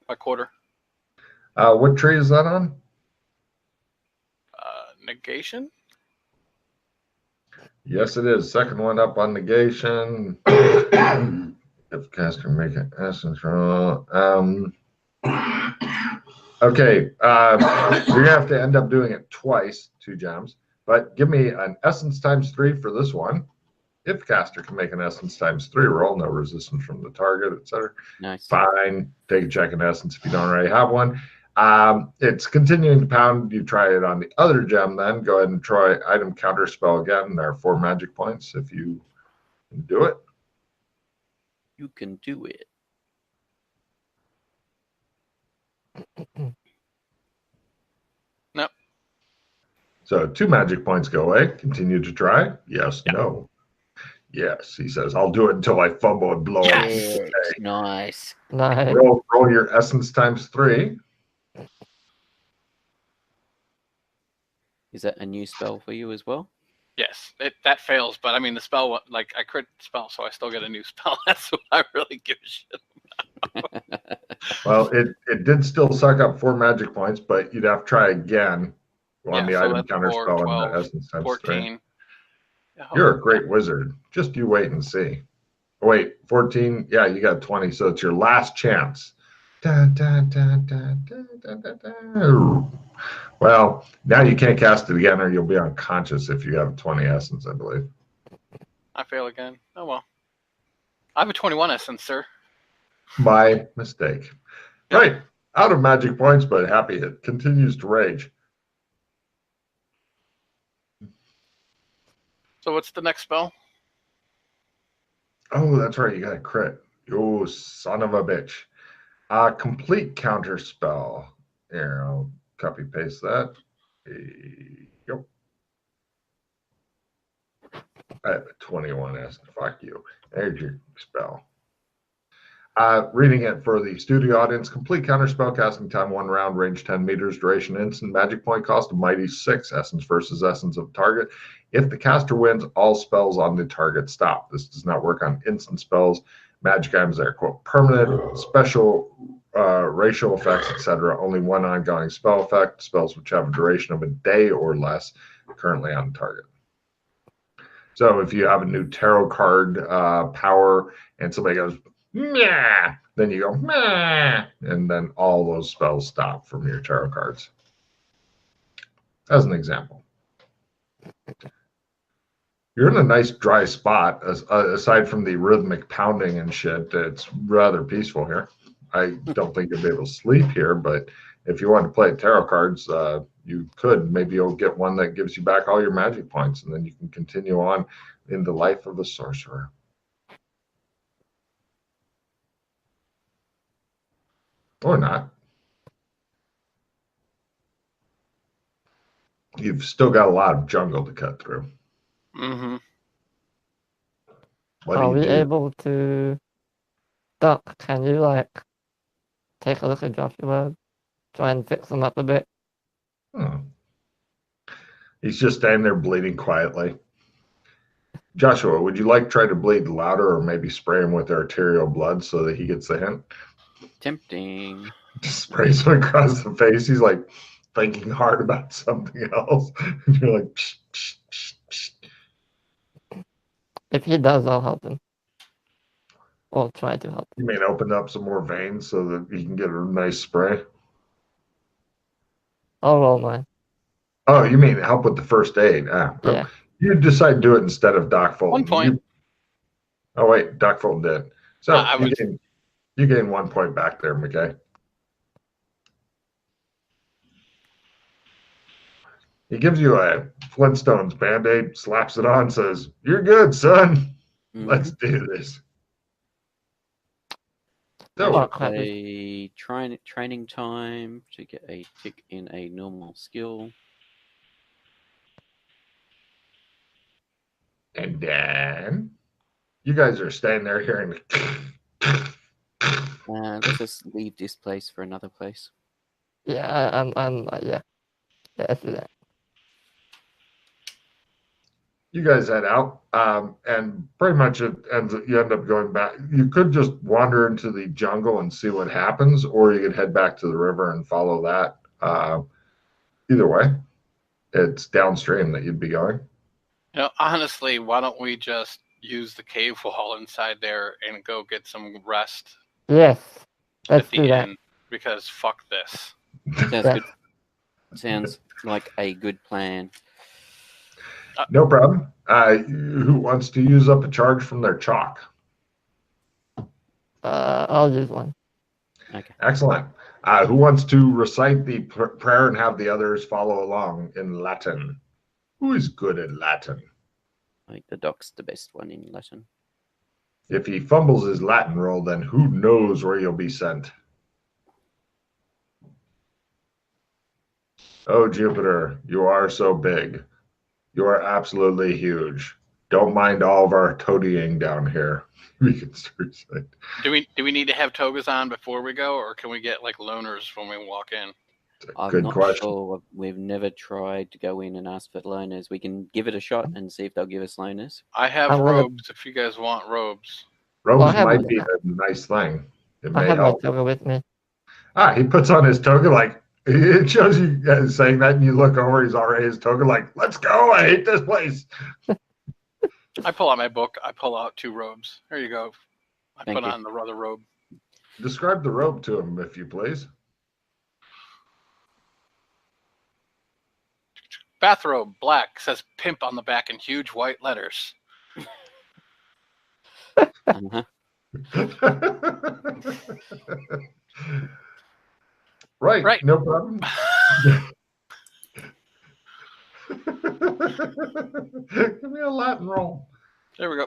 by quarter. What tree is that on? Negation? Yes, it is. Second one up on negation. If caster make an essence roll. Okay, you're gonna have to end up doing it twice, 2 gems. But give me an essence times 3 for this one. If caster can make an essence times 3 roll, no resistance from the target, etc. Nice. Fine. Take a check in essence if you don't already have one. It's continuing to pound. You try it on the other gem then. Go ahead and try item counter spell again. There are 4 magic points if you can do it. You can do it. No. So 2 magic points go away. Continue to try. Yes, Yeah. no. Yes, he says, I'll do it until I fumble and blow Yes. it. Okay. Nice. Nice. Roll your essence times 3. Is that a new spell for you as well? Yes, that fails, but I mean the spell, like I crit spell, so I still get a new spell. That's what I really give a shit. Well, it did still suck up 4 magic points, but you'd have to try again on the so item that's counter 4, spell 12, and the essence times 14. 3. You're a great wizard. Just you wait and see. Wait, 14. Yeah, you got 20, so it's your last chance. Dun, dun, dun, dun, dun, dun, dun, dun. Well, now you can't cast it again or you'll be unconscious if you have 20 essence, I believe. I fail again. Oh well. I have a 21 essence, sir. My mistake. Yep. Right. Out of magic points, but happy it continues to rage. So what's the next spell? Oh, that's right. You got a crit. You son of a bitch. Complete counter spell. Here, I'll copy paste that. Yep. I have a 21 S. Fuck you. There's your spell. Reading it for the studio audience. Complete counter spell, casting time 1 round, range 10 meters, duration instant, magic point cost of mighty 6, essence versus essence of target. If the caster wins, all spells on the target stop. This does not work on instant spells, magic items that are, quote, permanent, special, racial effects, etc. Only one ongoing spell effect, spells which have a duration of a day or less, currently on target. So if you have a new tarot card power and somebody goes, meh, then you go, meh, and then all those spells stop from your tarot cards. As an example. You're in a nice dry spot, aside from the rhythmic pounding and shit. It's rather peaceful here. I don't think you'll be able to sleep here, but if you want to play tarot cards, you could. Maybe you'll get one that gives you back all your magic points, and then you can continue on in the life of a sorcerer. Or not. You've still got a lot of jungle to cut through. Mm-hmm. What Are do we you do? able to... Duck, can you, like, take a look at Joshua, try and fix him up a bit? He's just standing there bleeding quietly. Joshua, would you like to try to bleed louder or maybe spray him with arterial blood so that he gets the hint? Tempting. Just sprays him across the face. He's like thinking hard about something else. And you're like, psh, psh, psh, psh. If he does, I'll help him. Or try to help him. You mean open up some more veins so that he can get a nice spray? I'll roll mine. Oh, you mean help with the first aid? Yeah. You decide to do it instead of Doc Fulton. 1 point. Oh, wait, Doc Fulton did. So I you gain 1 point back there, McKay. He gives you a Flintstones Band-Aid, slaps it on, says, "You're good, son. Let's do this." So, A training time to get a tick in a normal skill. and then you guys are standing there hearing the Let's just leave this place for another place. Yeah, yeah. Let's do that. You guys head out, and pretty much you end up going back. You could just wander into the jungle and see what happens, or you could head back to the river and follow that. Either way, it's downstream that you'd be going. Honestly, why don't we just use the cave wall inside there and go get some rest Yes, at let's the do that. inn? Because fuck this. Sounds Yeah. good. Sounds like a good plan. No problem. Who wants to use up a charge from their chalk? I'll use one. Okay. Excellent. Who wants to recite the prayer and have the others follow along in Latin? Who is good at Latin? I think the doc's the best one in Latin. If he fumbles his Latin roll, then who knows where you'll be sent? Oh, Jupiter, you are so big. You are absolutely huge. Don't mind all of our toadying down here. We can start saying. Do we need to have togas on before we go, or can we get like loners when we walk in? I'm Good not question. sure. We've never tried to go in and ask for loners. We can give it a shot and see if they'll give us loners. I have I'm gonna- robes if you guys want robes. Robes Well, I have- might be a nice thing. It I may have my help. toga with me. He puts on his toga like it shows you guys saying that, and you look over, he's already his toga like, let's go. I hate this place. I pull out my book. I pull out 2 robes. There you go. I Thank put you. on the other robe. Describe the robe to him, if you please. Bathrobe, black, says pimp on the back in huge white letters. Uh-huh. Right, no problem. Give me a Latin roll. There we go.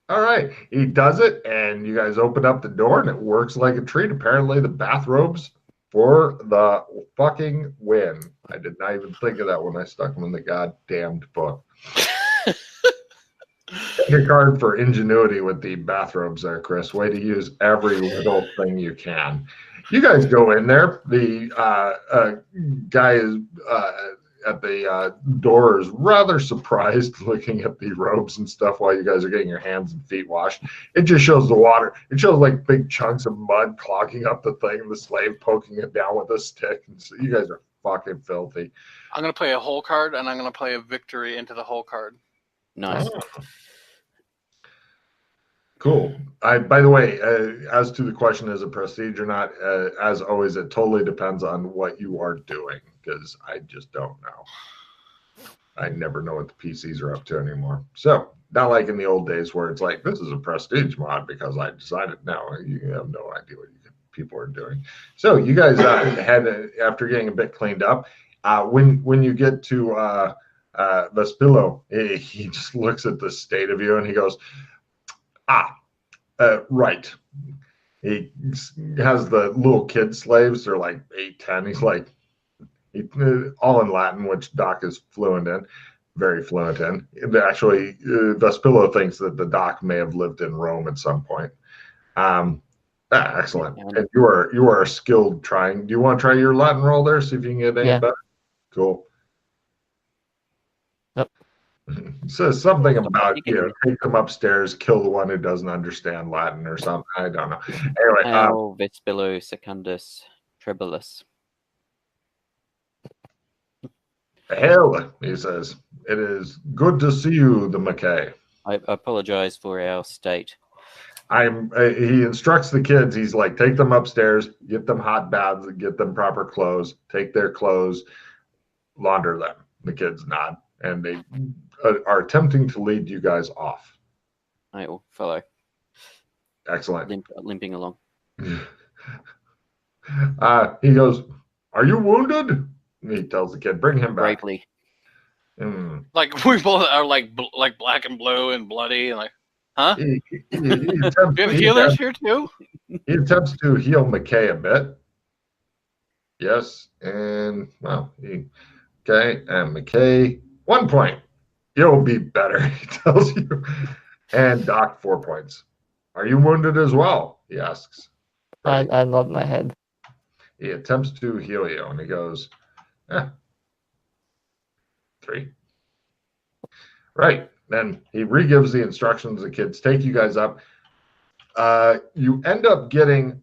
All right, he does it, and you guys open up the door, and it works like a treat. Apparently, the bathrobes for the fucking win. I did not even think of that when I stuck them in the goddamned book. Take a card for ingenuity with the bathrobes there, Chris. Way to use every little thing you can. You guys go in there. The guy is at the door is rather surprised looking at the robes and stuff while you guys are getting your hands and feet washed. It just shows the water. It shows like big chunks of mud clogging up the thing, the slave poking it down with a stick. And so you guys are fucking filthy. I'm going to play a whole card, and I'm going to play a victory into the whole card. Nice. Cool. By the way, as to the question, is it prestige or not? As always, it totally depends on what you are doing, because I just don't know. I never know what the PCs are up to anymore. So, not like in the old days where it's like, this is a prestige mod because I decided. No, you have no idea what people are doing. So, you guys had, after getting a bit cleaned up, when you get to Vespillo, he just looks at the state of you and he goes, right. He has the little kid slaves. They're like 8, 10. He's like, all in Latin, which Doc is fluent in, very fluent in. Actually, Vespillo thinks that the Doc may have lived in Rome at some point. Excellent. And you are skilled trying. Do you want to try your Latin roll there? See if you can get any better? Cool. Yep. It says something about, take them upstairs, kill the one who doesn't understand Latin or something. I don't know. Anyway. Vespillo Secundus Trebulus. Hell, he says, it is good to see you, the McKay. I apologize for our state. He instructs the kids. He's like, take them upstairs, get them hot baths, get them proper clothes, take their clothes, launder them. The kids nod, and they are attempting to lead you guys off. I will follow. Excellent. Limping along. He goes, are you wounded? He tells the kid, bring him back. Bravely. Like we both are like black and blue and bloody and like, huh? He Do you have healers here too? He attempts to heal McKay a bit. Yes, and well, okay, and McKay 1 point. You'll be better, he tells you. And Doc 4 points. Are you wounded as well? He asks. I nod my head. He attempts to heal you, and he goes, 3. Right. Then he re-gives the instructions. The kids take you guys up. You end up getting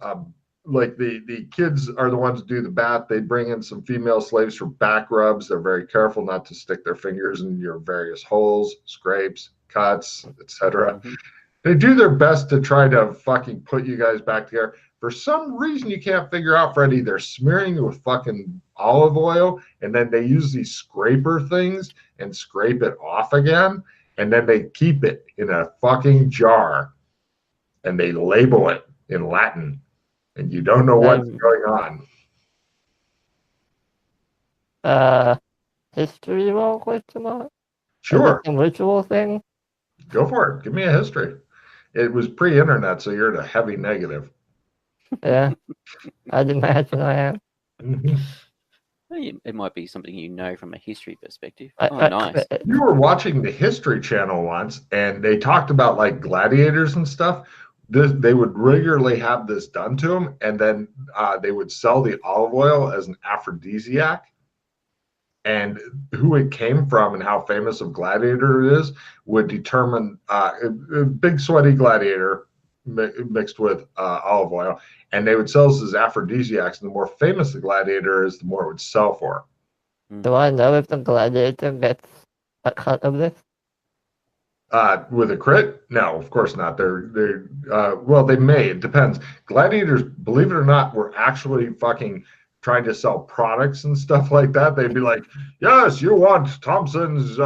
like the kids are the ones who do the bath. They bring in some female slaves for back rubs. They're very careful not to stick their fingers in your various holes, scrapes, cuts, etc. Mhm. They do their best to try to fucking put you guys back together. For some reason you can't figure out, Freddie, they're smearing you with fucking olive oil, and then they use these scraper things and scrape it off again, and then they keep it in a fucking jar and they label it in Latin, and you don't know what's going on. History roll question mark? Sure, Some ritual thing? go for it. Give me a history. It was pre-internet, so you're at a heavy negative. Yeah. I'd imagine I am. It might be something you know from a history perspective. I- Oh, I- nice. You were watching the History Channel once, and they talked about like gladiators and stuff. They would regularly have this done to them, and then they would sell the olive oil as an aphrodisiac. And who it came from and how famous of gladiator it is would determine a big sweaty gladiator mixed with olive oil, and they would sell this as aphrodisiacs. And the more famous the gladiator is, the more it would sell for. Do I know if the gladiator gets a cut of this? With a crit? No, of course not. They're well, they may. It depends. Gladiators, believe it or not, were actually fucking trying to sell products and stuff like that. They'd be like, "Yes, you want Thompson's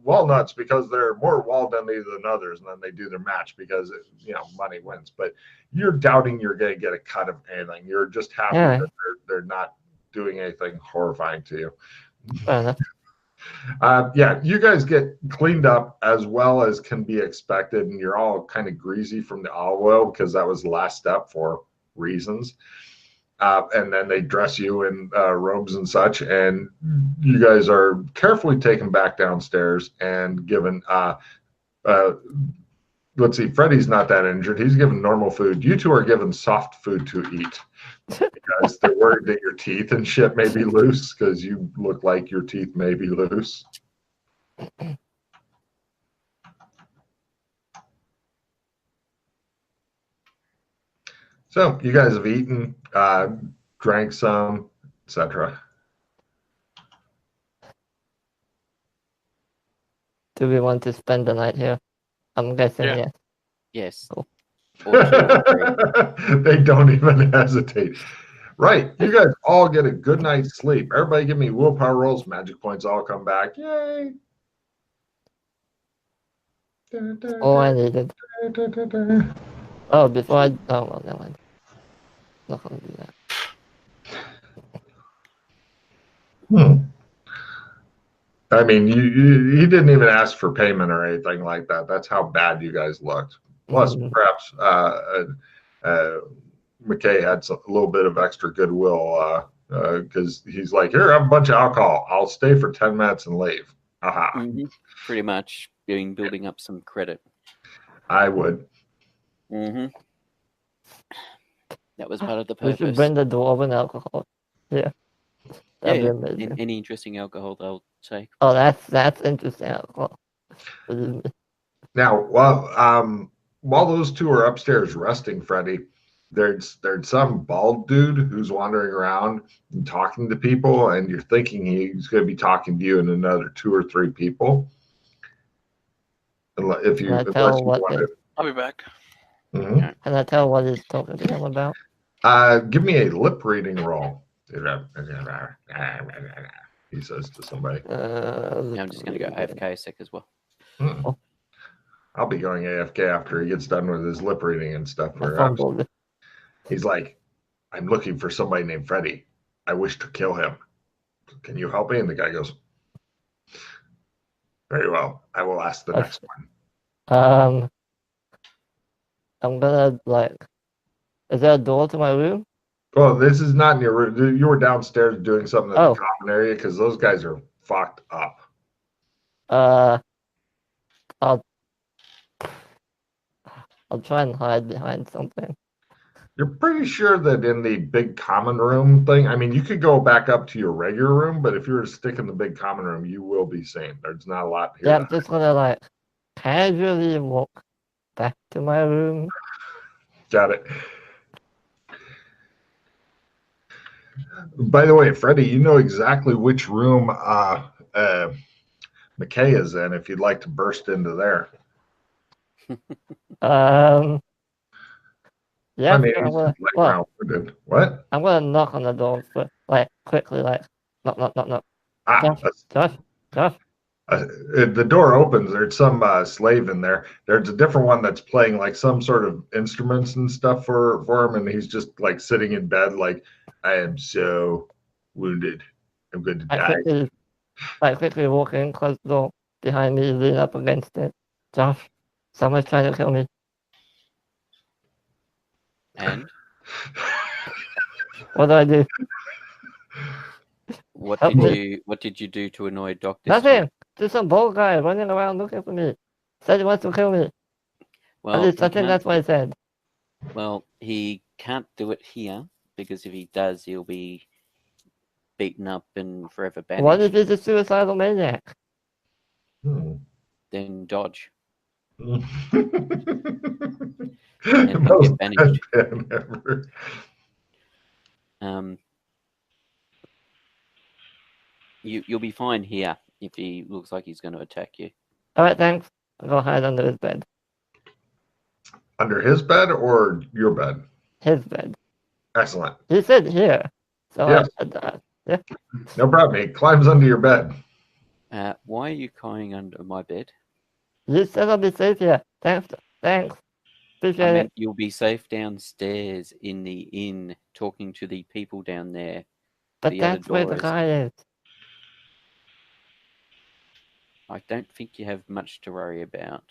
walnuts because they're more Waldenly than others," and then they do their match because money wins. But you're doubting you're going to get a cut of anything. You're just happy that they're not doing anything horrifying to you. Fair enough. Yeah, you guys get cleaned up as well as can be expected, and you're all kind of greasy from the olive oil because that was the last step for reasons. And then they dress you in robes and such, and you guys are carefully taken back downstairs and given. Let's see, Freddie's not that injured. He's given normal food. You two are given soft food to eat because they're worried that your teeth and shit may be loose because you look like your teeth may be loose. So you guys have eaten, drank some, etc. Do we want to spend the night here? I'm guessing Yeah. yes. Yes. Cool. Or two or three. They don't even hesitate. Right. You guys all get a good night's sleep. Everybody give me willpower rolls. Magic points all come back. Yay. All I needed. Oh, before I... Oh, well, never mind. Not gonna do that. I mean, he didn't even ask for payment or anything like that. That's how bad you guys looked. Plus, perhaps McKay had a little bit of extra goodwill because he's like, "Here, have a bunch of alcohol. I'll stay for 10 minutes and leave." Aha. Mm-hmm. Pretty much building up some credit. I would. Mm-hmm. That was part of the We purpose. should bring the dwarven alcohol. Yeah. That'd be amazing. Any interesting alcohol they'll take. Oh, that's interesting alcohol. Now, while those two are upstairs resting, Freddie, there's some bald dude who's wandering around and talking to people, and you're thinking he's going to be talking to you and another 2 or 3 people. If you, unless you want to. I'll be back. Mm-hmm. Can I tell what he's talking to him about? Give me a lip reading roll. He says to somebody. I'm just going to go AFK a sec as well. I'll be going AFK after he gets done with his lip reading and stuff. He's like, "I'm looking for somebody named Freddie. I wish to kill him. Can you help me?" And the guy goes, "Very well. I will ask the next one." I'm gonna is there a door to my room? Well, this is not in your room. You were downstairs doing something in the common area because those guys are fucked up. I'll try and hide behind something. You're pretty sure that in the big common room thing, I mean, you could go back up to your regular room, but if you were to stick in the big common room, you will be seen. There's not a lot here. Yeah, I'm just gonna like casually walk back to my room. Got it. By the way, Freddie, you know exactly which room McKay is in if you'd like to burst into there. Yeah, I mean, sure, he's well, round-footed. What? I'm gonna knock on the door, but like quickly, like knock, knock, knock, knock. Ah, Josh. the door opens. There's some slave in there. There's a different one that's playing like some sort of instruments and stuff for him, and he's just like sitting in bed, like, I am so wounded. I'm going to die. I quickly walk in, close the door behind me, lean up against it. Josh, someone's trying to kill me. And What do I do? what Help did me. you do to annoy Doc this Nothing. time? Just some bald guy running around looking for me. Said he wants to kill me. At Well, least I he think can't. that's what he said. Well, he can't do it here because if he does, he'll be beaten up and forever What if banished. he's a suicidal maniac? Hmm. Then dodge. Most And he'll get banished. deadpan ever. You'll be fine here if he looks like he's going to attack you. Alright, thanks. I'll go hide under his bed. Under his bed or your bed? His bed. Excellent. He said here. So Yes. yeah. No problem. He climbs under your bed. Why are you crying under my bed? You said I'll be safe here. Thanks. I Appreciate meant it. you'll be safe downstairs in the inn, talking to the people down there. But the other that's where the door is. guy is. I don't think you have much to worry about.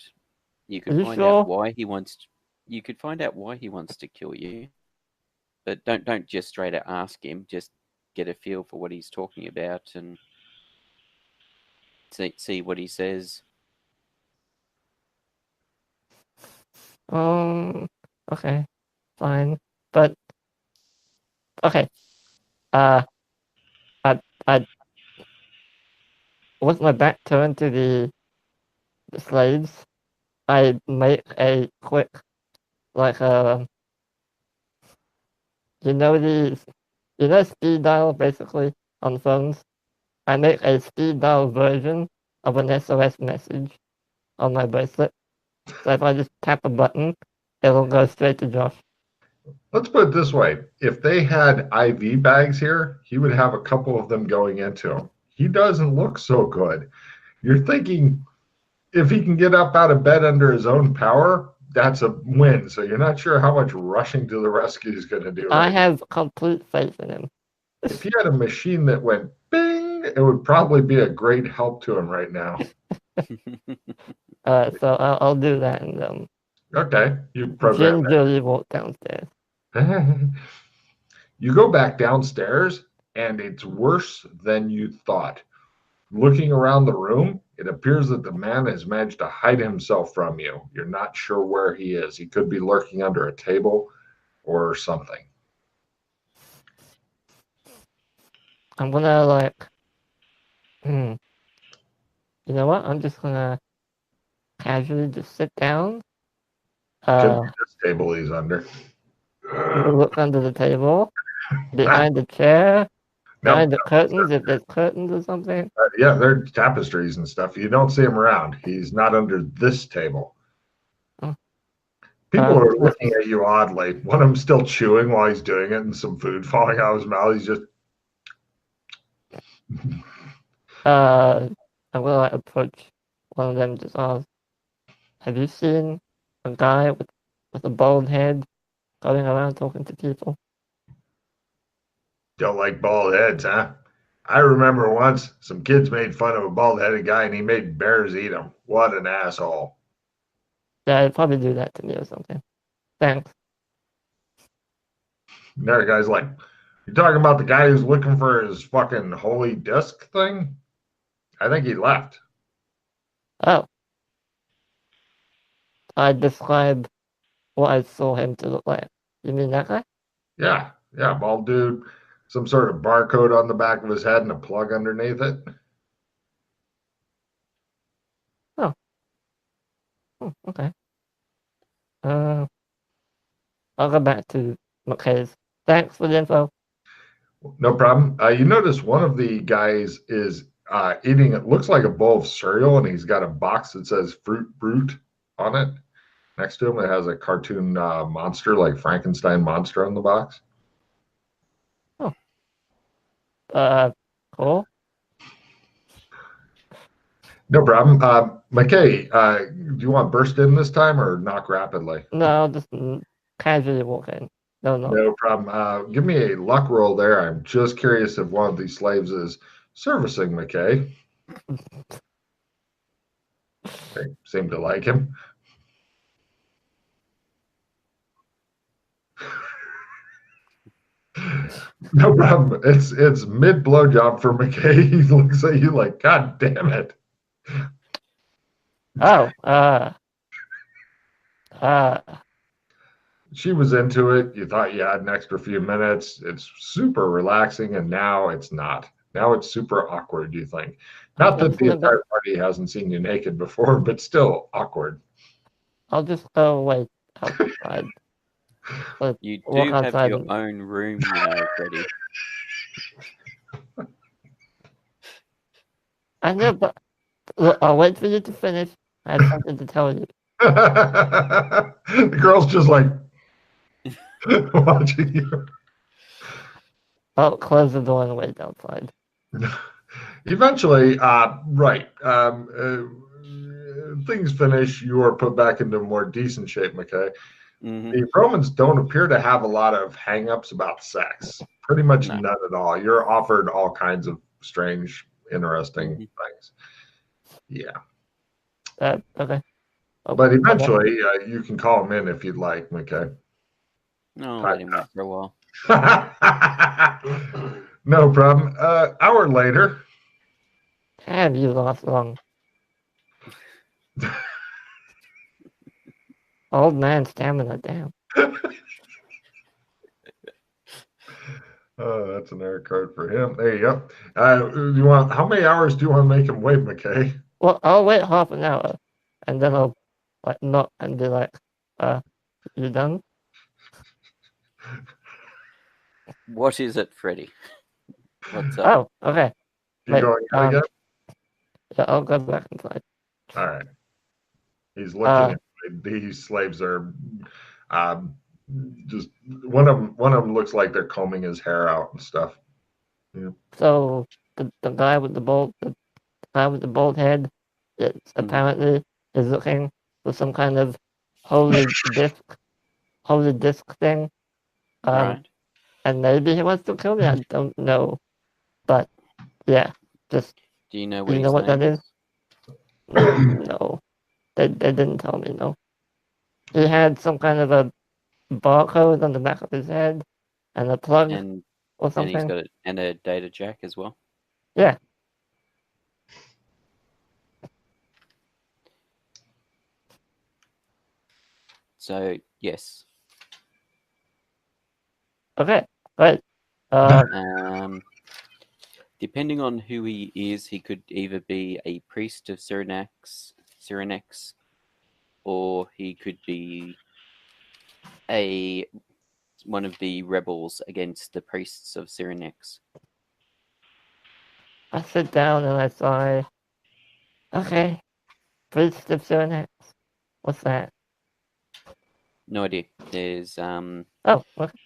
You Are could you find sure? out why he wants. You could find out why he wants to kill you, but don't just straight out ask him. Just get a feel for what he's talking about and see what he says. Okay. Fine. But okay. I with my back turned to the slaves, I make a quick like speed dial basically on phones. I make a speed dial version of an SOS message on my bracelet. So if I just tap a button, it'll go straight to Josh. Let's put it this way. If they had IV bags here, he would have a couple of them going into him. He doesn't look so good. You're thinking if he can get up out of bed under his own power, that's a win. So you're not sure how much rushing to the rescue he's going to do. I have complete faith in him. If he had a machine that went bing, it would probably be a great help to him right now. So I'll do that and Okay, you program that. gingerly walk downstairs. You go back downstairs, and it's worse than you thought. Looking around the room, it appears that the man has managed to hide himself from you. You're not sure where he is. He could be lurking under a table or something. I'm gonna you know what? I'm just gonna casually just sit down. Could be this table he's under. Look under the table, behind the chair, behind the Nope. curtains, if there's curtains or something. Yeah, there are tapestries and stuff. You don't see him around. He's not under this table. Oh. People are looking at you oddly. One of them still chewing while he's doing it, and some food falling out of his mouth. He's just. I'm gonna approach one of them. Just ask, have you seen a guy with a bald head going around talking to people? Don't like bald heads, huh? I remember once some kids made fun of a bald-headed guy, and he made bears eat him. What an asshole! Yeah, I'd probably do that to me or something. Thanks. And the other guy's like, "You talking about the guy who's looking for his fucking holy disc thing?" I think he left. Oh. I describe what I saw him to look like. You mean that guy? Yeah, bald dude, some sort of barcode on the back of his head and a plug underneath it. Okay. I'll go back to McKay's. Thanks for the info. No problem. You notice one of the guys is eating, it looks like a bowl of cereal, and he's got a box that says Fruit Brute on it. Next to him, it has a cartoon monster, like Frankenstein monster on the box. Cool. No problem. McKay, do you want to burst in this time or knock rapidly? No, I'll just casually walk in. No. No problem. Give me a luck roll there. I'm just curious if one of these slaves is servicing McKay. They seem to like him. No problem. It's mid blowjob for McKay. He looks at you like, God damn it. Oh, She was into it. You thought you had an extra few minutes. It's super relaxing, and now it's not. Now it's super awkward, you think. Not that the entire party hasn't seen you naked before, but still awkward. I'll just go wait outside. You walk do have outside your and- own room, you know, Freddie. I know, but look, I'll wait for you to finish. I have something to tell you. The girl's just like watching you. I'll close the door and wait outside. Eventually, right. Things finish. You are put back into more decent shape, McKay. Mm-hmm. The Romans don't appear to have a lot of hang-ups about sex. Pretty much No. none at all. You're offered all kinds of strange, interesting things. Yeah. Okay. But eventually, you can call him in if you'd like, McKay. No, I'll let him wait for a while. No problem. Hour later. Have you lost long? Old man stamina down. Oh, that's an error code for him. There you go. You want? How many hours do you want to make him wait, McKay? Well, I'll wait half an hour, and then I'll knock and be like, you done? What is it, Freddie? What's up? Oh, okay. You Wait, going in again? Yeah, I'll go back inside. All right. He's looking at these slaves are just one of them looks like they're combing his hair out and stuff. Yeah. So the guy with the bald head, apparently is looking for some kind of holy disc thing. Right. And maybe he wants to kill me. I don't know, but yeah, just Do you know do you know what that is? No, they didn't tell me. No, he had some kind of a barcode on the back of his head and a plug And or and he's something. got a data jack as well. Yeah. So yes. Okay. Great. Depending on who he is, he could either be a priest of Cyrenax, or he could be one of the rebels against the priests of Cyrenax. I sit down and I sigh. Okay. Priest of Cyrenax. What's that? No idea. There's Oh, okay.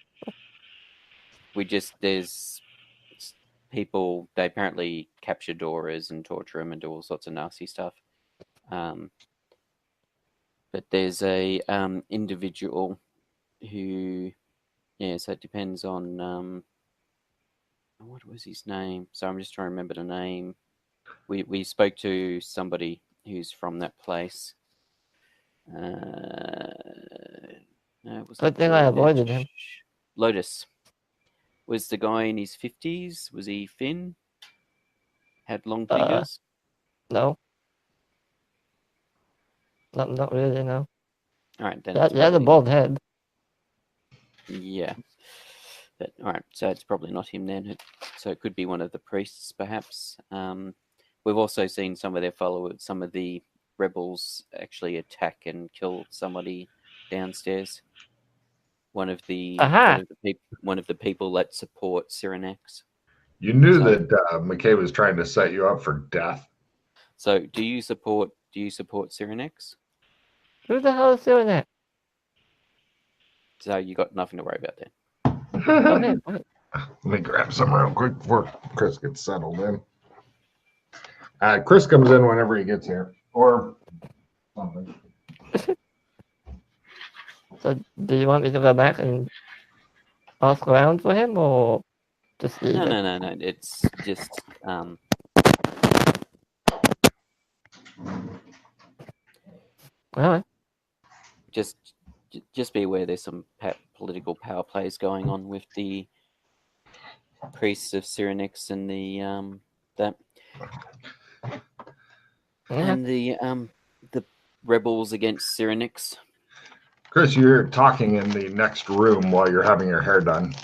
there's people, they apparently capture Doras and torture them and do all sorts of nasty stuff. But there's a individual who, so it depends on what was his name? So I'm just trying to remember the name. We spoke to somebody who's from that place. Good thing I avoided him. Lotus. Was the guy in his 50s? Was he thin? Had long fingers? No. Not really, no. All right, then. Yeah, he had a bald head. Yeah. But all right, so it's probably not him then. So it could be one of the priests, perhaps. We've also seen some of their followers, some of the rebels actually attack and kill somebody downstairs. One of the Aha! one of the people that support Cyrenex. You knew So- that McKay was trying to set you up for death. So do you support Cyrenex? Who the hell is doing that? So you got nothing to worry about there. Okay, okay. Let me grab some real quick before Chris gets settled in. Chris comes in whenever he gets here, or something. So, do you want me to go back and ask around for him, or just leave No, it? no. It's just Alright. just be aware there's some political power plays going on with the priests of Cyrenex and the Yeah. and the rebels against Cyrenex. Chris, you're talking in the next room while you're having your hair done.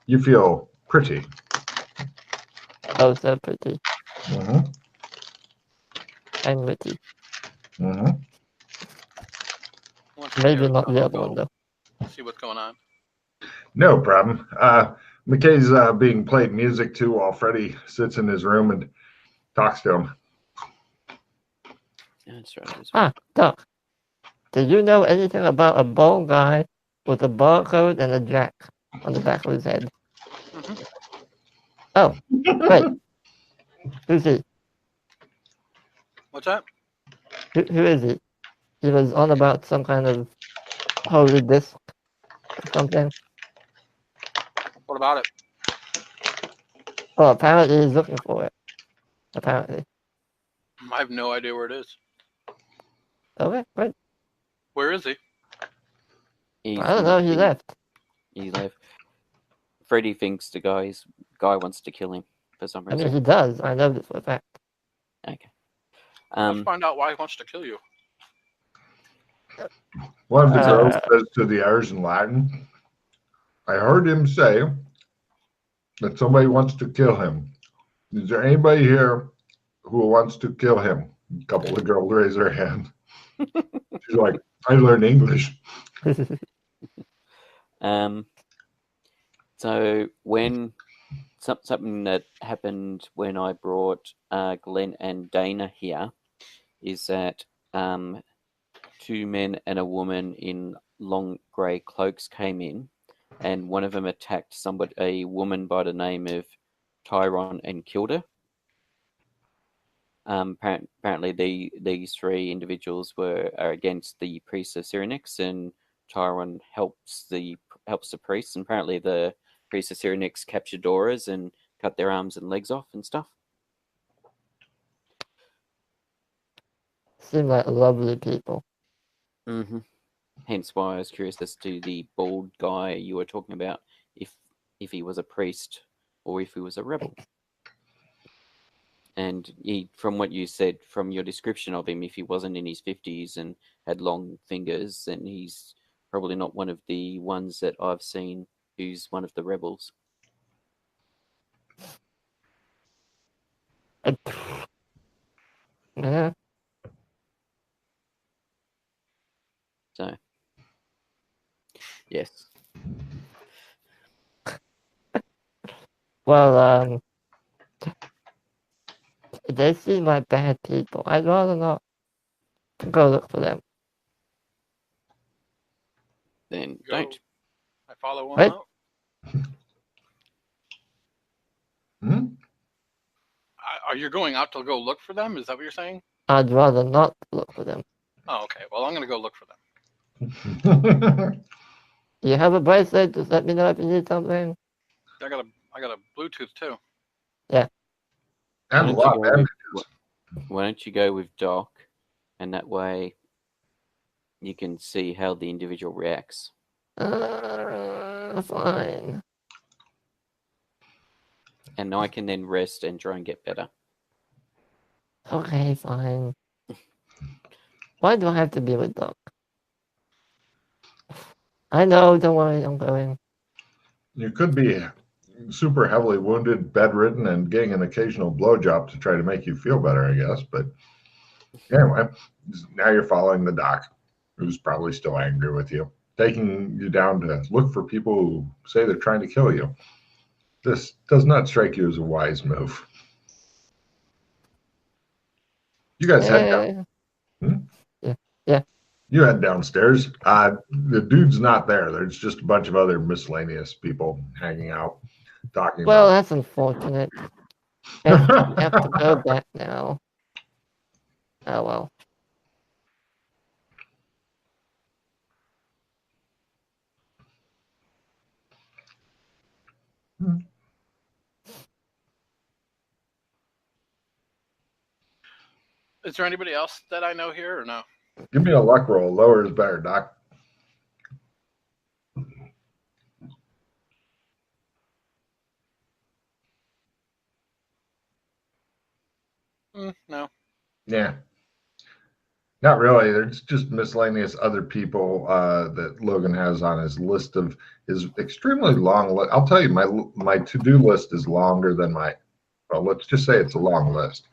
You feel pretty. Oh, so pretty. Mm-hmm. And witty. Mm-hmm. Once we Maybe hear not it, the I'll other one, go though. See what's going on. No problem. McKay's being played music too while Freddie sits in his room and talks to him. Yeah, that's right. Ah, Doc. Do you know anything about a bald guy with a barcode and a jack on the back of his head? Mhm. Oh, wait. Who's he? What's that? Who is he? He was on about some kind of holy disc or something. What about it? Well, apparently he's looking for it. Apparently. I have no idea where it is. Okay, great. Where is he? He's I don't know, not he been- left. He left. Freddy thinks the guy wants to kill him for some I mean, reason. he does. I know this for a fact. Okay. Let's find out why he wants to kill you. One of the girls Uh, says to the others in Latin, I heard him say that somebody wants to kill him. Is there anybody here who wants to kill him? A couple of girls raise their hand. She's like, I learned English. So when something that happened when I brought Glenn and Dana here is that two men and a woman in long grey cloaks came in, and one of them attacked a woman by the name of Tyron and killed her. Apparently, these three individuals are against the priests of Cyrenex, and Tyron helps the priests. And apparently, the priests of Cyrenex captured Doras and cut their arms and legs off and stuff. Seem like lovely people. Mm-hmm. Hence why I was curious as to the bald guy you were talking about, if he was a priest or if he was a rebel. And from what you said, from your description of him, if he wasn't in his 50s and had long fingers, then he's probably not one of the ones that I've seen who's one of the rebels. Yeah. So, yes. Well, they seem like bad people. I'd rather not go look for them. Then Go. don't. I follow one Right. out. Hmm? Are you going out to go look for them? Is that what you're saying? I'd rather not look for them. Oh, okay. Well, I'm going to go look for them. You have a bracelet? Just let me know if you need something. I got a Bluetooth too. And a Why lot don't of you go bandages. Why don't you go with Doc, and that way you can see how the individual reacts. Fine. And I can then rest and try and get better. Okay, fine. Why do I have to be with Doc? I know, don't worry, I'm going. You could be super heavily wounded, bedridden, and getting an occasional blowjob to try to make you feel better, I guess. But anyway, now you're following the doc, who's probably still angry with you, taking you down to look for people who say they're trying to kill you. This does not strike you as a wise move. You guys head down. Yeah. You head downstairs. The dude's not there. There's just a bunch of other miscellaneous people hanging out, talking Well, about. that's unfortunate. I have to go back now. Oh well. Is there anybody else that I know here or no? Give me a luck roll. Lower is better, Doc. No. Yeah. Not really. There's just miscellaneous other people that Logan has on his list of his extremely long list. I'll tell you, my to-do list is longer than my, well, let's just say it's a long list.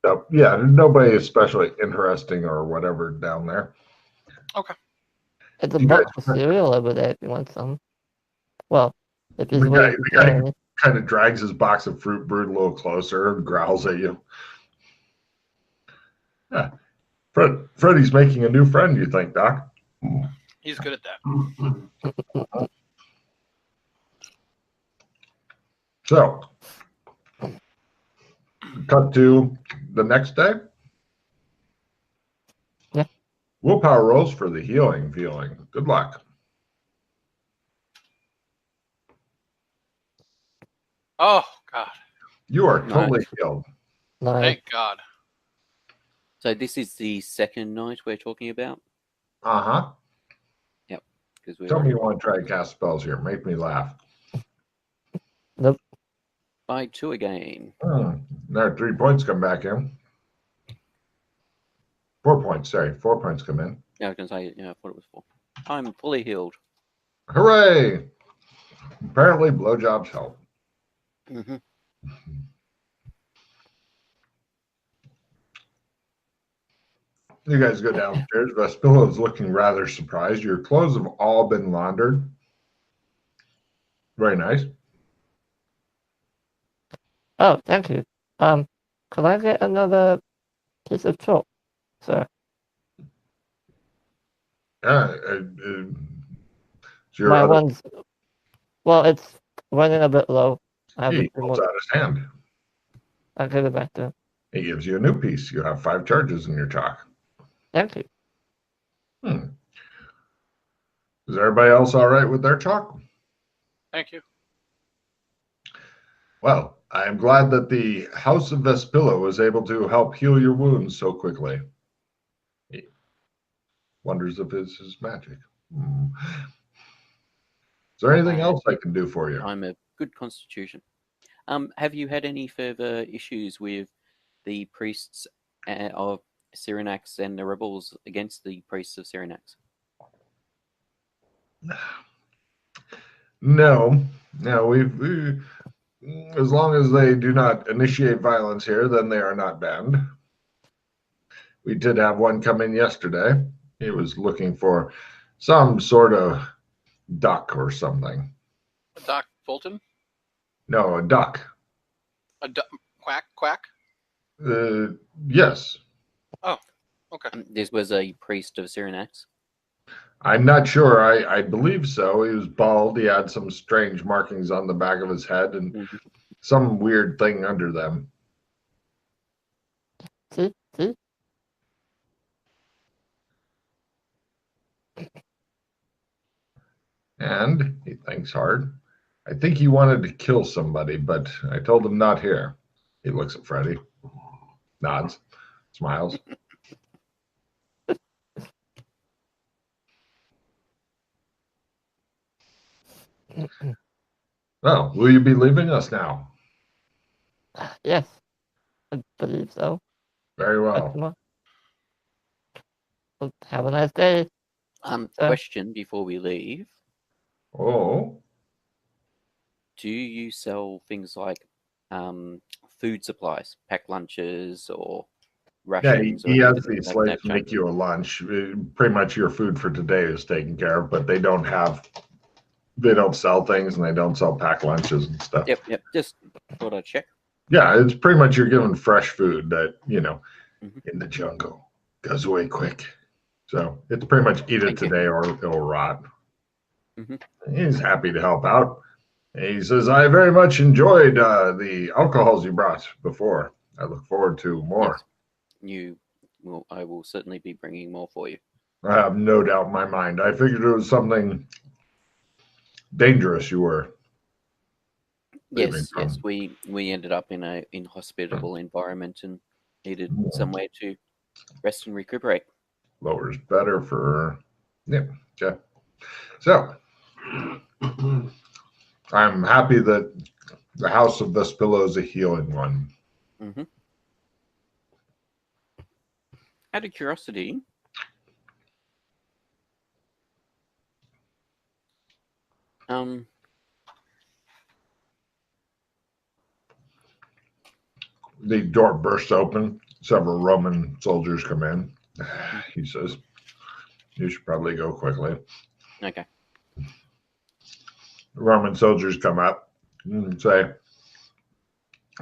So, yeah, nobody especially interesting or whatever down there. Okay. It's a You box guys- of cereal over there if you want some. Well, if he's The willing to guy carry it. kind of drags his box of fruit brewed a little closer and growls at you. Yeah. Freddy's making a new friend, you think, Doc? He's good at that. So, cut to the next day. Yeah. Willpower rolls for the healing feeling. Good luck. Oh, God. You are Nice. totally healed. Nice. Thank God. So this is the second night we're talking about? Uh-huh. Because Tell me we're you want to try to cast spells here. Make me laugh. by 2 again. There, 3 points come back in. 4 points, sorry. 4 points come in. Yeah, I was going to say, yeah, I thought it was 4. I'm fully healed. Hooray! Apparently, blowjobs help. Mm-hmm. You guys go downstairs. Vespilla is looking rather surprised. Your clothes have all been laundered. Very nice. Oh, thank you. Could I get another piece of chalk, sir? So your My other, one's, well, it's running a bit low. I have he a few pulls more. out his hand. I'll give it back to him. He gives you a new piece. You have 5 charges in your chalk. Thank you. Is everybody else all right with their chalk? Thank you. Well, I am glad that the House of Vespilla was able to help heal your wounds so quickly. He wonders if it's his magic. Is there anything else I can do for you? I'm a good constitution. Have you had any further issues with the priests of Cyrenax and the rebels against the priests of Cyrenax? No, we as long as they do not initiate violence here, then they are not banned. We did have one come in yesterday. He was looking for some sort of duck or something. Doc Fulton? No, a duck. Quack, quack? Yes. Okay. This was a priest of Cyrenax. I'm not sure. I believe so. He was bald. He had some strange markings on the back of his head and some weird thing under them. See? And he thinks hard. I think he wanted to kill somebody, but I told him not here. He looks at Freddy, nods, smiles. Well, will you be leaving us now? Yes, I believe so. Very well. Well, have a nice day. Question before we leave. Oh, Do you sell things like food supplies, packed lunches or yeah, rations or he has anything these of slaves that nature? make you a lunch. Pretty much your food for today is taken care of, but they don't sell things and they don't sell packed lunches and stuff. Yep. Just thought I'd check. Yeah, it's pretty much you're given fresh food that, Mhm. in the jungle goes away quick. So it's pretty much eat it Thank you. today or it'll rot. Mhm. He's happy to help out. He says, I very much enjoyed the alcohols you brought before. I look forward to more. Yes. I will certainly be bringing more for you. I have no doubt in my mind. I figured it was something dangerous you were. Yes. We ended up in a inhospitable environment and needed somewhere to rest and recuperate. Lower's better for. Yeah. Okay. So I'm happy that the house of this pillow is a healing one. Mm-hmm. Out of curiosity, The door bursts open. Several Roman soldiers come in. He says, you should probably go quickly. Okay. Roman soldiers come up and say,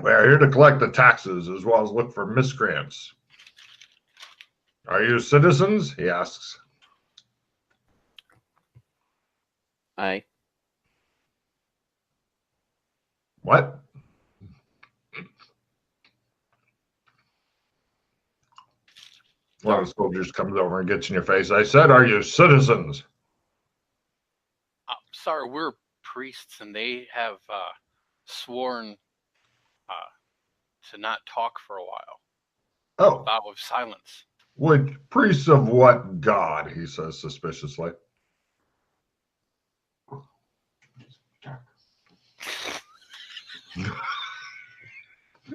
we are here to collect the taxes as well as look for miscreants. Are you citizens? He asks. Aye. What? One of the soldiers comes over and gets in your face. I said, are you citizens? Sorry, we're priests, and they have sworn to not talk for a while. Oh. Vow of silence. Which priests of what god? He says suspiciously.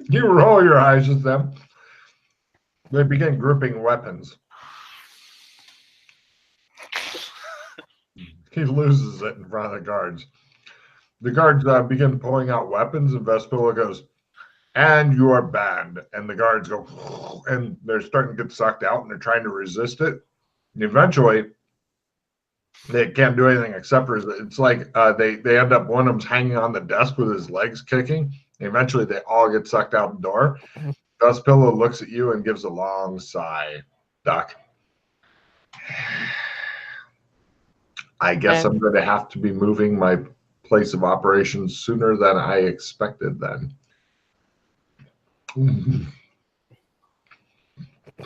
You roll your eyes at them. They begin grouping weapons. He loses it in front of the guards. The guards begin pulling out weapons, and Vespilla goes, and you are banned. And the guards go, and they're starting to get sucked out, and they're trying to resist it. And eventually, they can't do anything except for it's like they end up, one of them's hanging on the desk with his legs kicking. And eventually, they all get sucked out the door. Vespilla looks at you and gives a long sigh. Doc, I guess I'm going to have to be moving my place of operations sooner than I expected then.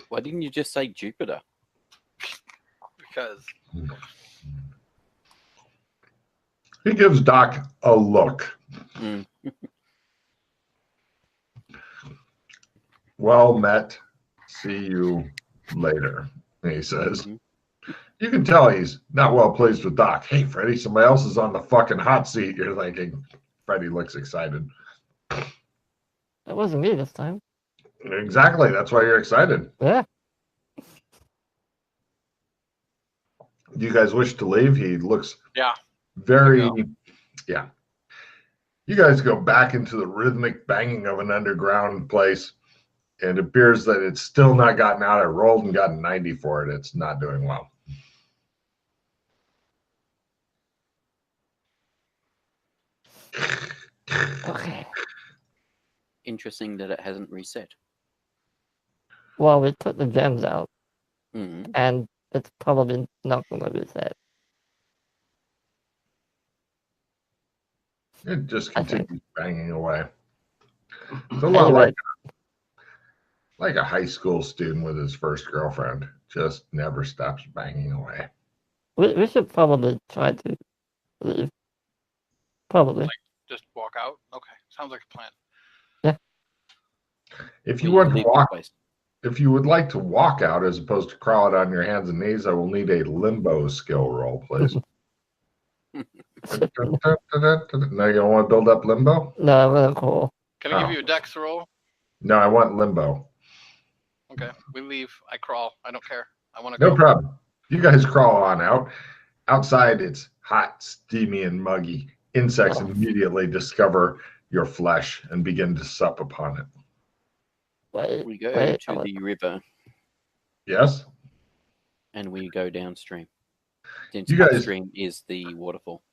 Why didn't you just say Jupiter? Because he gives Doc a look. Well met. See you later, he says. Mm-hmm. You can tell he's not well pleased with Doc. Hey, Freddy, somebody else is on the fucking hot seat. You're thinking. Freddy looks excited. It wasn't me this time. Exactly. That's why you're excited. Yeah. Do you guys wish to leave? He looks very, yeah. You guys go back into the rhythmic banging of an underground place. And it appears that it's still not gotten out. I rolled and got a 90 for it. It's not doing well. Okay. Interesting that it hasn't reset. Well, we took the gems out. Mm-hmm. And it's probably not going to reset. It just continues banging away. It's a lot like a high school student with his first girlfriend. Just never stops banging away. We should probably try to leave. Probably. Like just walk out? Okay. Sounds like a plan. Yeah. If you would like to walk out as opposed to crawl out on your hands and knees, I will need a limbo skill roll, please. Now you don't want to build up limbo? No, really cool. Can I give Oh. you a dex roll? No, I want limbo. Okay, we leave. I crawl. I don't care. I want to No go. problem. You guys crawl on out. Outside, it's hot, steamy, and muggy. Insects Oh. immediately discover your flesh and begin to sup upon it. We go Wait, to the river Yes? and we go downstream. Since You guys- upstream is the waterfall.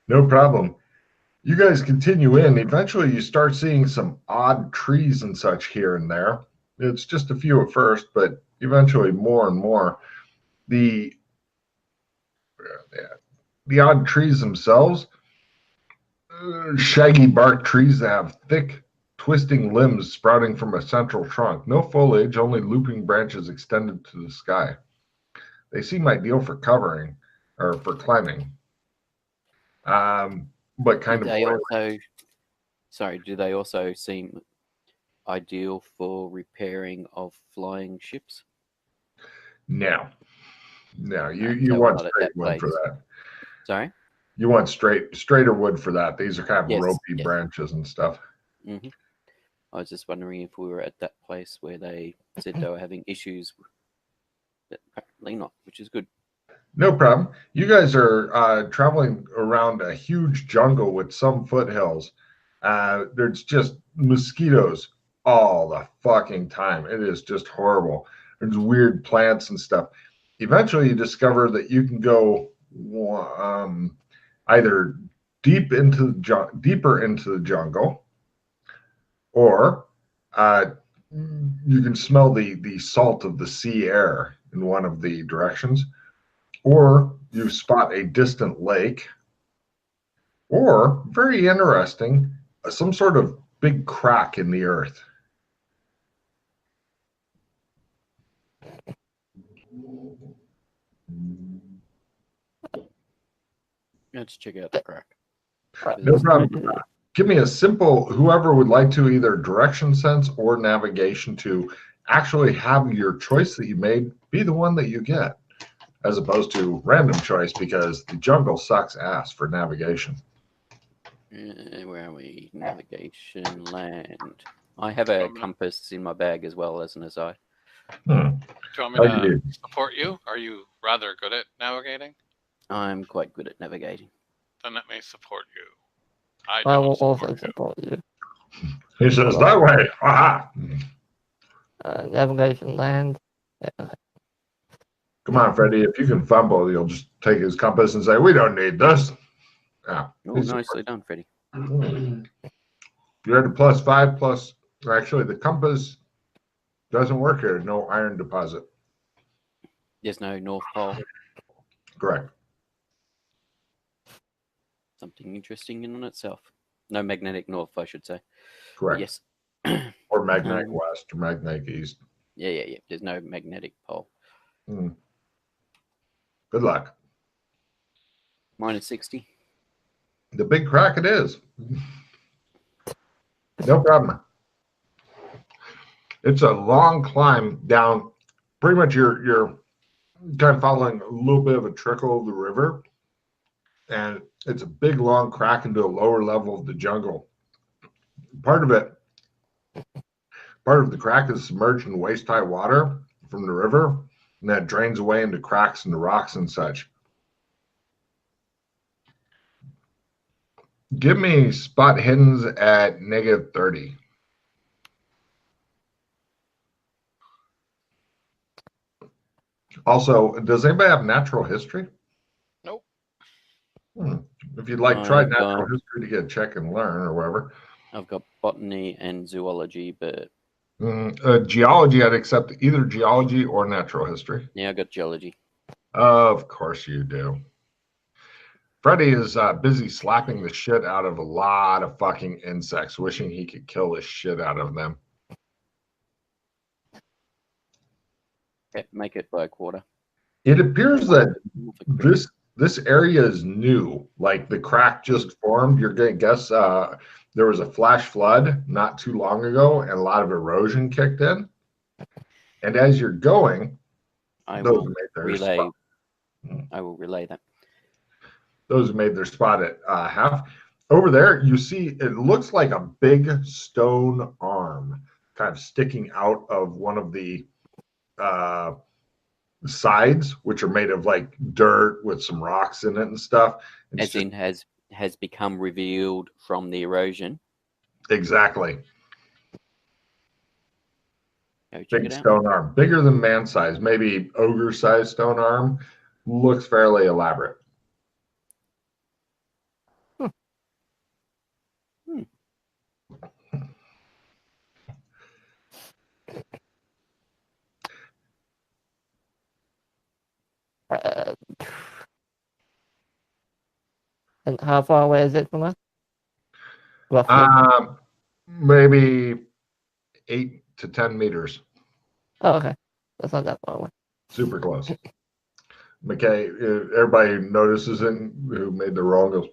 No problem. You guys continue in. Eventually, you start seeing some odd trees and such here and there. It's just a few at first, but eventually more and more. The odd trees themselves, shaggy bark trees that have thick, twisting limbs sprouting from a central trunk. No foliage, only looping branches extended to the sky. They seem ideal for covering or for climbing. But kind Do of they boring. also, sorry, do they also seem ideal for repairing of flying ships? No, you So we're want not at straight that wood for place. that. Sorry? You want straighter wood for that. These are kind of Yes, ropey yes. branches and stuff. Hmm. I was just wondering if we were at that place where they said they were having issues. But apparently not, which is good. No problem. You guys are traveling around a huge jungle with some foothills. There's just mosquitoes all the fucking time. It is just horrible. There's weird plants and stuff. Eventually, you discover that you can go either deeper into the jungle, or you can smell the salt of the sea air in one of the directions, or you spot a distant lake, or, very interesting, some sort of big crack in the earth. Let's check out the crack. No problem. Give me a simple, whoever would like to, either direction sense or navigation, to actually have your choice that you made be the one that you get, as opposed to random choice, because the jungle sucks ass for navigation. Where are we? Navigation, land. I have a compass in my bag as well as an aside. Do you want me to support you? Are you rather good at navigating? I'm quite good at navigating. Then let me support you. I will also support you. He says, that way. Aha. Navigation land. Come on, Freddie. If you can fumble, you'll just take his compass and say, we don't need this. Yeah. Oh, nicely done, Freddie. You're at a +5 plus. Actually, the compass doesn't work here. No iron deposit. There's no North Pole. Correct. Something interesting in itself. No magnetic north, I should say. Correct. Yes. Or magnetic west or magnetic east. Yeah. There's no magnetic pole. Good luck. Minus 60. The big crack it is. No problem. It's a long climb down. Pretty much you're kind of following a little bit of a trickle of the river. And it's a big, long crack into a lower level of the jungle. Part of the crack is submerged in waist-high water from the river, and that drains away into cracks in the rocks and such. Give me spot hiddens at -30. Also, does anybody have natural history? Nope. If you'd like, try I've natural got- history to get check and learn or whatever. I've got botany and zoology, but Geology, I'd accept either geology or natural history. yeah, I got geology. Of course you do. Freddie is busy slapping the shit out of a lot of fucking insects, wishing he could kill the shit out of them. Okay, make it by quarter. It appears that this area is new. Like the crack just formed. You're going to guess there was a flash flood not too long ago, and a lot of erosion kicked in. And as you're going, I those will made their relay. spot. I will relay that. those who made their spot at half. Over there, you see it looks like a big stone arm kind of sticking out of one of the sides, which are made of like dirt with some rocks in it and stuff. As in has become revealed from the erosion. Exactly. Go check Big it out. stone arm, bigger than man size, maybe ogre size stone arm. Looks fairly elaborate. And how far away is it from us? Roughly. Maybe 8 to 10 meters. Oh, okay. That's not that far away. Super close. McKay, everybody notices it who made the roll goes,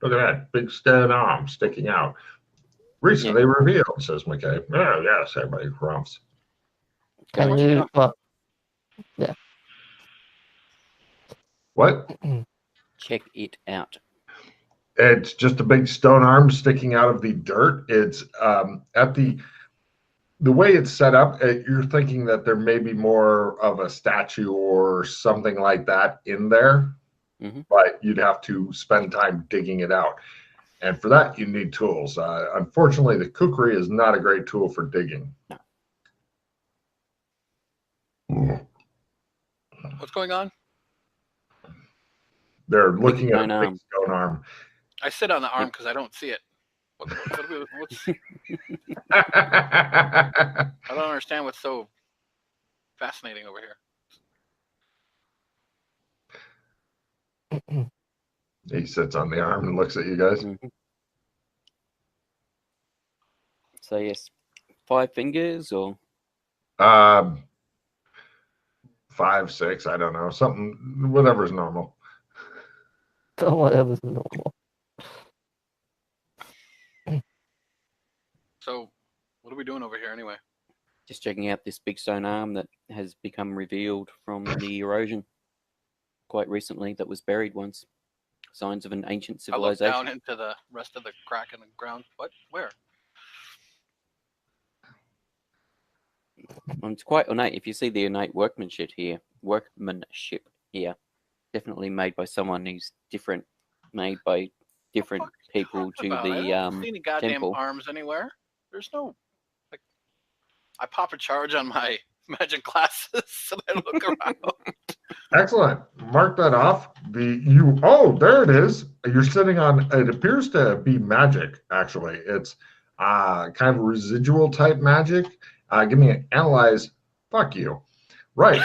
look at that big stone arm sticking out. Recently revealed, says McKay. Oh, yes, everybody grumps. Can you, well, yeah. What? Check it out. It's just a big stone arm sticking out of the dirt. It's at the way it's set up, you're thinking that there may be more of a statue or something like that in there, but you'd have to spend time digging it out. And for that, you need tools. Unfortunately, the kukri is not a great tool for digging. What's going on? They're looking at a big stone arm. I sit on the arm because I don't see it. I don't understand what's so fascinating over here. He sits on the arm and looks at you guys. So yes, 5 fingers or 5, 6, I don't know, something, whatever's normal. Whatever's normal. So, what are we doing over here anyway? just checking out this big stone arm that has become revealed from the erosion quite recently that was buried once. Signs of an ancient civilization. I look down into the rest of the crack in the ground. What? Where? It's quite ornate. If you see the ornate workmanship here, definitely made by someone who's different, made by different people to the I don't see any goddamn temple. arms anywhere. There's no. Like, I pop a charge on my magic glasses and I look around. Excellent. Mark that off. There it is. You're sitting on. It appears to be magic. Actually, it's kind of residual type magic. Give me an analyze. Fuck you. Right.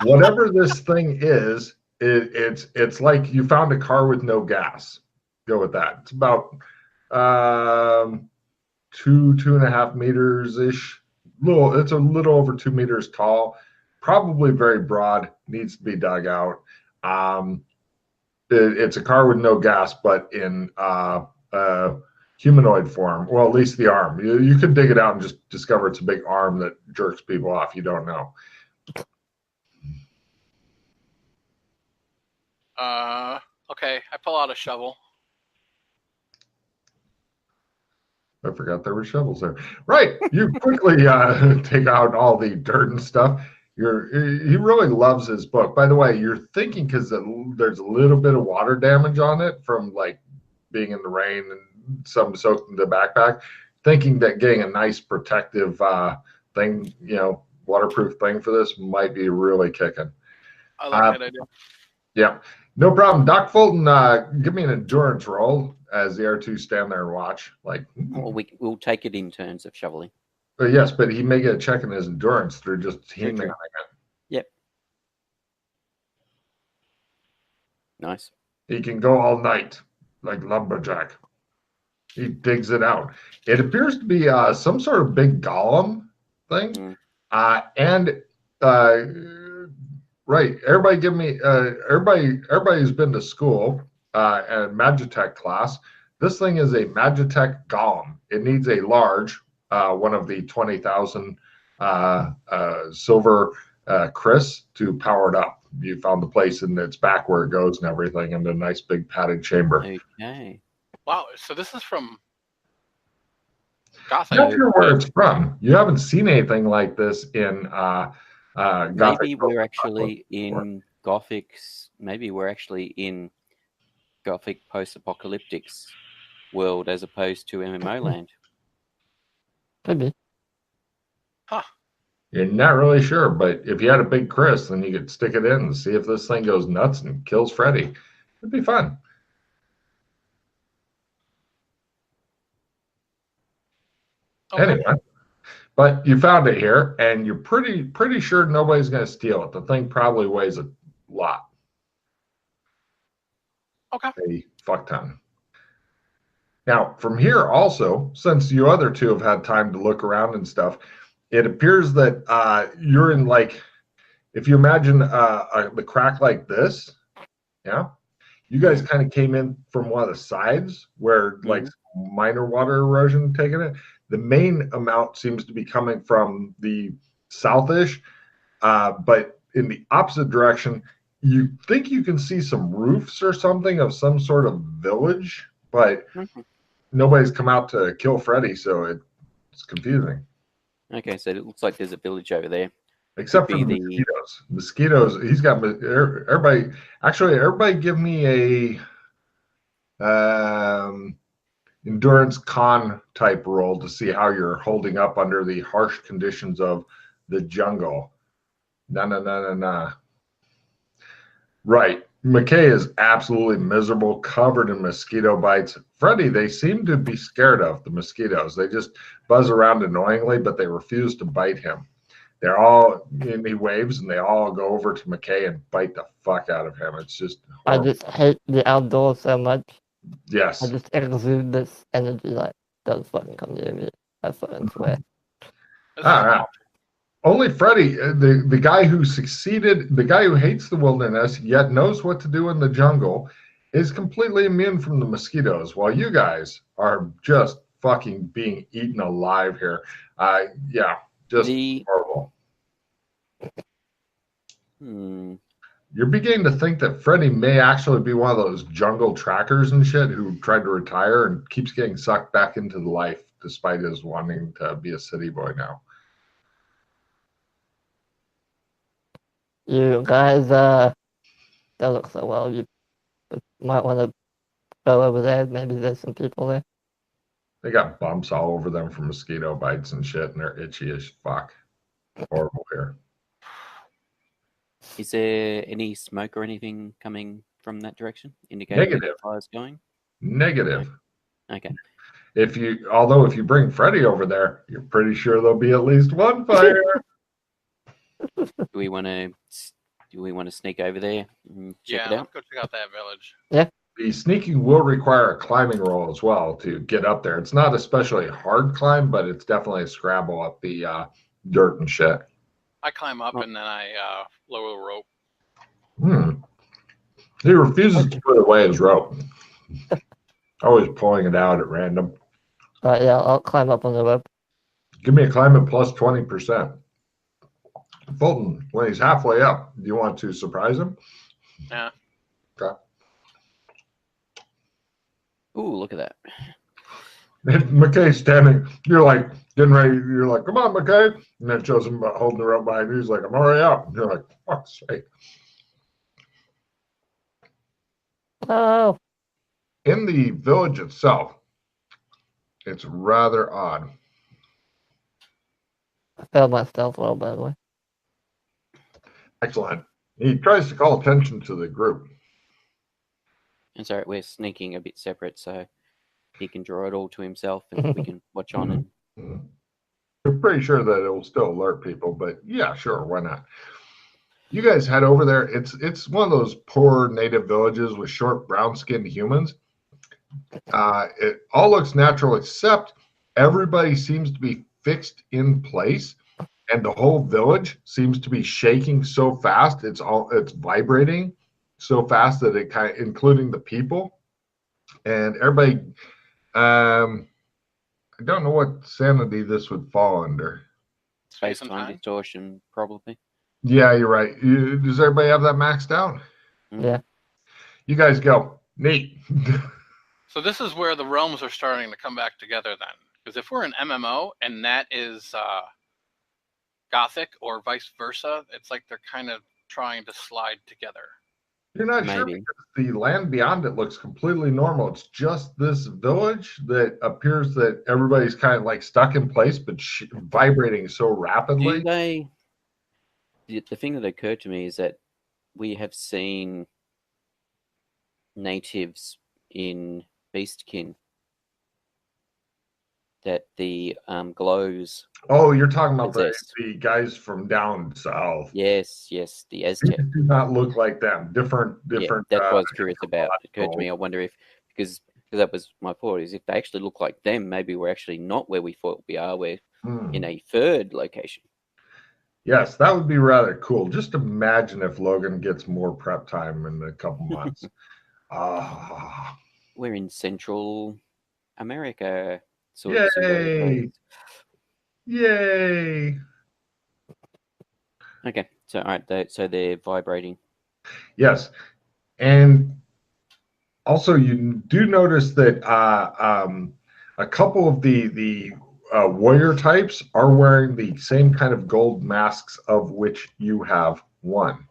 Whatever this thing is, it's like you found a car with no gas. Go with that. It's about 2.5 meters ish. It's a little over 2 meters tall. Probably very broad. Needs to be dug out. It's a car with no gas, but in humanoid form. Well, at least the arm. You could dig it out and just discover it's a big arm that jerks people off. You don't know. Okay, I pull out a shovel. I forgot there were shovels there. Right. You quickly take out all the dirt and stuff. He really loves his book. By the way, you're thinking because there's a little bit of water damage on it from like being in the rain and some soaked in the backpack, thinking that getting a nice protective thing, waterproof thing for this might be really kicking. I like that idea. Yeah, no problem. Doc Fulton, give me an endurance roll as the R2 stand there and watch. Well, we'll take it in turns of shoveling. Yes, but he may get a check in his endurance through just hearing it. Yep. Nice. He can go all night like lumberjack. He digs it out. It appears to be some sort of big golem thing. Right. Everybody give me everybody who's been to school and Magitech class. This thing is a Magitech golem. It needs a large one of the 20,000 silver Chris to power it up. you found the place and it's back where it goes and everything, and a nice big padded chamber. Okay. Wow. So this is from Gothic. Not sure where it's from. You haven't seen anything like this in Gothic. Maybe we're actually in Gothic's. Maybe we're actually in Gothic post-apocalyptics world as opposed to MMO land. Could be. Huh. You're not really sure, but if you had a big Chris, then you could stick it in and see if this thing goes nuts and kills Freddy. It'd be fun. Okay. Anyway, but you found it here, and you're pretty sure nobody's going to steal it. The thing probably weighs a lot. Okay. A fuck ton. Now, from here also, since you other two have had time to look around and stuff, it appears that you're in, like, if you imagine the crack like this, yeah, you guys kind of came in from one of the sides where like minor water erosion taking it. The main amount seems to be coming from the southish, but in the opposite direction, you think you can see some roofs or something of some sort of village, but nobody's come out to kill Freddy, so it's confusing. Okay, so it looks like there's a village over there. Except for the mosquitoes. Mosquitoes, he's got everybody. Actually, everybody give me a endurance con type roll to see how you're holding up under the harsh conditions of the jungle. Nah. Right. McKay is absolutely miserable, covered in mosquito bites. Freddy, they seem to be scared of the mosquitoes. They just buzz around annoyingly, but they refuse to bite him. They're all, and he waves, and they all go over to McKay and bite the fuck out of him. It's just horrible. I just hate the outdoors so much. Yes. I just exude this energy like, don't fucking come near me. I fucking swear. Only Freddy, the guy who succeeded, the guy who hates the wilderness, yet knows what to do in the jungle, is completely immune from the mosquitoes, while you guys are just fucking being eaten alive here. Yeah, just horrible. You're beginning to think that Freddy may actually be one of those jungle trackers and shit who tried to retire and keeps getting sucked back into the life despite his wanting to be a city boy now. You guys, don't look so well. You might want to go over there. Maybe there's some people there. They got bumps all over them from mosquito bites and shit, and they're itchy as fuck. Horrible here. Is there any smoke or anything coming from that direction? Indicating where the fire's going? Negative. Okay. If you bring Freddy over there, you're pretty sure there'll be at least one fire. Do we want to sneak over there and check it out? Let's go check out that village. Yeah. The sneaking will require a climbing roll as well to get up there. It's not especially hard climb, but it's definitely a scrabble up the dirt and shit. I climb up and then I lower the rope. He refuses to put away his rope. Always pulling it out at random. Yeah, I'll climb up on the rope. Give me a climb at plus 20%. Fulton, when he's halfway up, do you want to surprise him? Yeah. Okay. Ooh, look at that. McKay's standing. You're like getting ready. You're like, come on, McKay. And then shows him holding the rope behind you. He's like, I'm already up. And you're like, fuck's sake. Oh. In the village itself, it's rather odd. I failed my stealth roll, by the way. Excellent. He tries to call attention to the group. And so we're sneaking a bit separate, so he can draw it all to himself, and we can watch on. And I'm pretty sure that it will still alert people, but yeah, sure, why not? You guys head over there. It's one of those poor native villages with short brown-skinned humans. It all looks natural, except everybody seems to be fixed in place, and the whole village seems to be shaking so fast. It's vibrating so fast that it kind of, including the people, and everybody. I don't know what sanity this would fall under. Space time distortion, probably. Yeah, you're right. Does everybody have that maxed out? Yeah. You guys go. Neat. So this is where the realms are starting to come back together then. Because if we're an MMO and that is Gothic or vice versa, it's like they're kind of trying to slide together. You're not sure Maybe. because the land beyond it looks completely normal. It's just this village that appears that everybody's kind of like stuck in place, but vibrating so Do rapidly. they? The thing that occurred to me is that we have seen natives in Beastkin that the glows Oh, you're talking about possess. the guys from down south. Yes, yes, the These Aztec. do not look like them. Different. Yeah, that's what I was curious about. It occurred to me. I wonder if because that was my thought is if they actually look like them, maybe we're actually not where we thought we are. We're in a third location. Yes, that would be rather cool. Just imagine if Logan gets more prep time in a couple months. We're in Central America. Yay! Yay! Okay, so all right, so they're vibrating. Yes, and also you do notice that a couple of the warrior types are wearing the same kind of gold masks of which you have one.